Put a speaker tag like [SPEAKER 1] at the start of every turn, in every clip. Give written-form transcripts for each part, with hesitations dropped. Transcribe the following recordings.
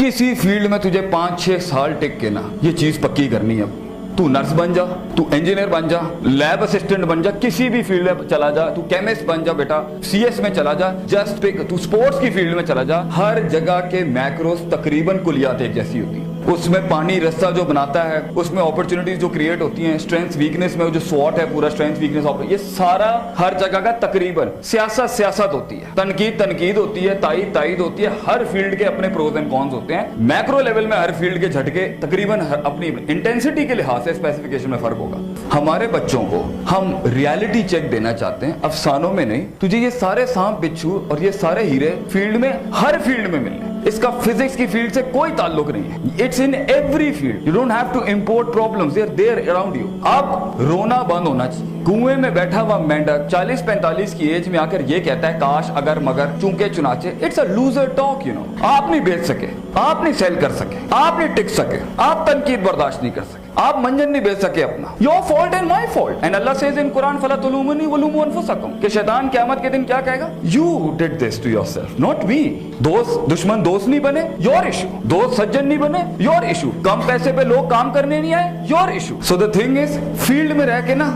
[SPEAKER 1] किसी फील्ड में तुझे 5-6 साल टिक के ना ये चीज पक्की करनी है। तू नर्स बन जा, तू इंजीनियर बन जा, लैब असिस्टेंट बन जा, किसी भी फील्ड में चला जा, तू केमिस्ट बन जा बेटा, सीएस में चला जा, जस्ट पिक, तू स्पोर्ट्स की फील्ड में चला जा। हर जगह के मैक्रोस तकरीबन कुलियात एक जैसी होती है। उसमें पानी रास्ता जो बनाता है, उसमें अपॉर्चुनिटीज जो क्रिएट होती हैं, स्ट्रेंथ वीकनेस में जो स्वॉट है पूरा स्ट्रेंथ वीकनेस, ये सारा हर जगह का तकरीबन सियासत होती है, तनकीद होती है, तायीद होती है। हर फील्ड के अपने प्रोज एंड कॉन्स होते हैं। मैक्रो लेवल में हर फील्ड के झटके तकरीबन अपनी इंटेंसिटी के लिहाज से स्पेसिफिकेशन में फर्क होगा। हमारे बच्चों को हम रियलिटी चेक देना चाहते हैं, अफसानों में नहीं। तुझे ये सारे सांप बिच्छू और ये सारे हीरे फील्ड में, हर फील्ड में मिलने। इसका फिजिक्स की फील्ड से कोई ताल्लुक नहीं है। It's in every field. You don't have to import problems, they are there around you. अब रोना बंद होना चाहिए। कुएं में बैठा हुआ मेंढक 40-45 की एज में आकर ये कहता है काश अगर मगर चूंके चुनाचे। It's a loser talk, you know. आप नहीं बेच सके, आप नहीं सेल कर सके, आप नहीं टिक सके, आप तनकीद बर्दाश्त नहीं कर सके, आप मंजन नहीं बेच सके अपना। Your fault and my fault. And Allah says in Quran फला तुलूमुनी वलूमू अनफुसकुम, कि शैतान क़यामत के दिन क्या कहेगा? You did this to yourself, not we. दोस्त दुश्मन दोस्त नहीं बने, योर इशू। दोस्त सज्जन नहीं बने, योर इशू। कम पैसे पे लोग काम करने नहीं आए, your issue. So the thing is, field में रह के ना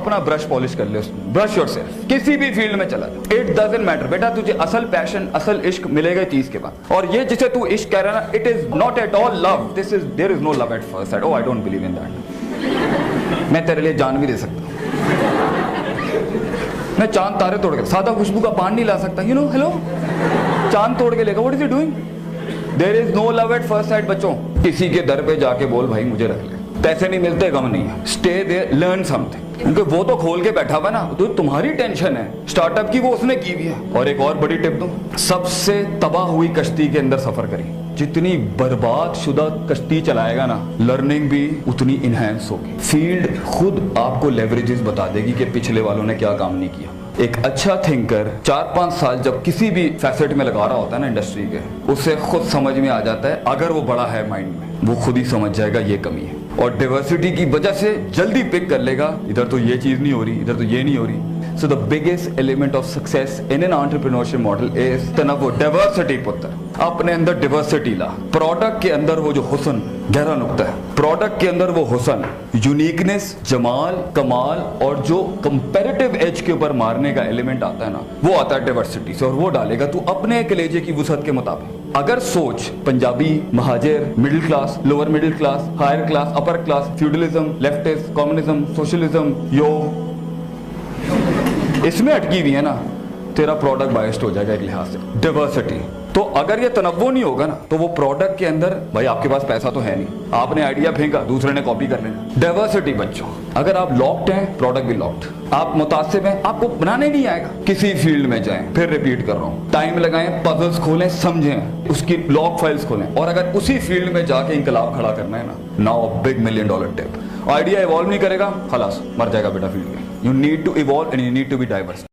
[SPEAKER 1] अपना ब्रश पॉलिश कर ले, ब्रश योरसेल्फ। किसी भी फील्ड में चला जा, इट डजंट मैटर बेटा। तुझे असल पैशन, असल इश्क मिलेगा 30 के बाद। और ये जिसे तू इश्क कह रहा है ना, it is not at all love. This is, there is no love at first sight. Oh I don't believe in that. मैं तेरे लिए जान भी दे सकता हूं। मैं चांद तारे तोड़ के, सादा खुशबू का पान नहीं ला सकता, यू नो। हेलो, चांद तोड़ के लेगा। What is he doing? There is no love at first sight बच्चों। किसी के दर पे जाके बोल भाई मुझे रख ले, पैसे नहीं मिलते गम नहीं है। Stay there, learn something. क्योंकि वो तो खोल के बैठा हुआ ना, तो तुम्हारी टेंशन है स्टार्टअप की, वो उसने की भी है। और एक और बड़ी टिप दूं, सबसे तबाह हुई कश्ती के अंदर सफर करिए। जितनी बर्बाद शुदा कश्ती चलाएगा ना, लर्निंग भी उतनी इनहेंस होगी। फील्ड खुद आपको लेवरेजेस बता देगी कि पिछले वालों ने क्या काम नहीं किया। एक अच्छा थिंकर 4-5 साल जब किसी भी फैसेट में लगा रहा होता है ना इंडस्ट्री के, उसे खुद समझ में आ जाता है। अगर वो बड़ा है माइंड में, वो खुद ही समझ जाएगा ये कमी है, और डाइवर्सिटी की वजह से जल्दी पिक कर लेगा, इधर तो ये चीज नहीं हो रही, इधर तो ये नहीं हो रही। So the biggest element of success in an entrepreneurship model is तनव्वु, diversity पुत्र। अपने अंदर diversity ला। प्रोडक्ट के अंदर वो जो हुस्न, गहरा नुक्ता है, प्रोडक्ट के अंदर वो हुस्न, यूनिकनेस, जमाल, कमाल, और जो कंपैरेटिव एज के ऊपर मारने का एलिमेंट आता है ना, वो आता है डाइवर्सिटी से। और वो डालेगा तू अपने कलेजे की वुसअत के मुताबिक। अगर सोच Punjabi, Mahajir, middle class, lower middle class, higher class, upper class, feudalism, leftist, communism, socialism, योग, इसमें अटकी हुई है ना, तेरा प्रोडक्ट बायस्ड हो जाएगा एक लिहाज से। डाइवर्सिटी। तो अगर ये तनव्वु नहीं होगा ना, तो वो प्रोडक्ट के अंदर, भाई आपके पास पैसा तो है नहीं, आपने आइडिया फेंका, दूसरे ने कॉपी कर लेना। डाइवर्सिटी बच्चों, अगर आप लॉक्ड हैं, प्रोडक्ट भी लॉक्ड। आप मुतासिब हैं, आपको बनाने नहीं आएगा। किसी फील्ड में जाएं, फिर रिपीट कर रहा हूं, टाइम लगाएं, पजल्स खोलें, समझें, उसकी लॉक फाइल्स खोलें। और अगर उसी फील्ड में जाके इंकलाब खड़ा करना है ना, now a big $1 million tip. Idea evolve नहीं करेगा, खलास मर जाएगा बेटा फील्ड में। You need to evolve and you need to be diverse.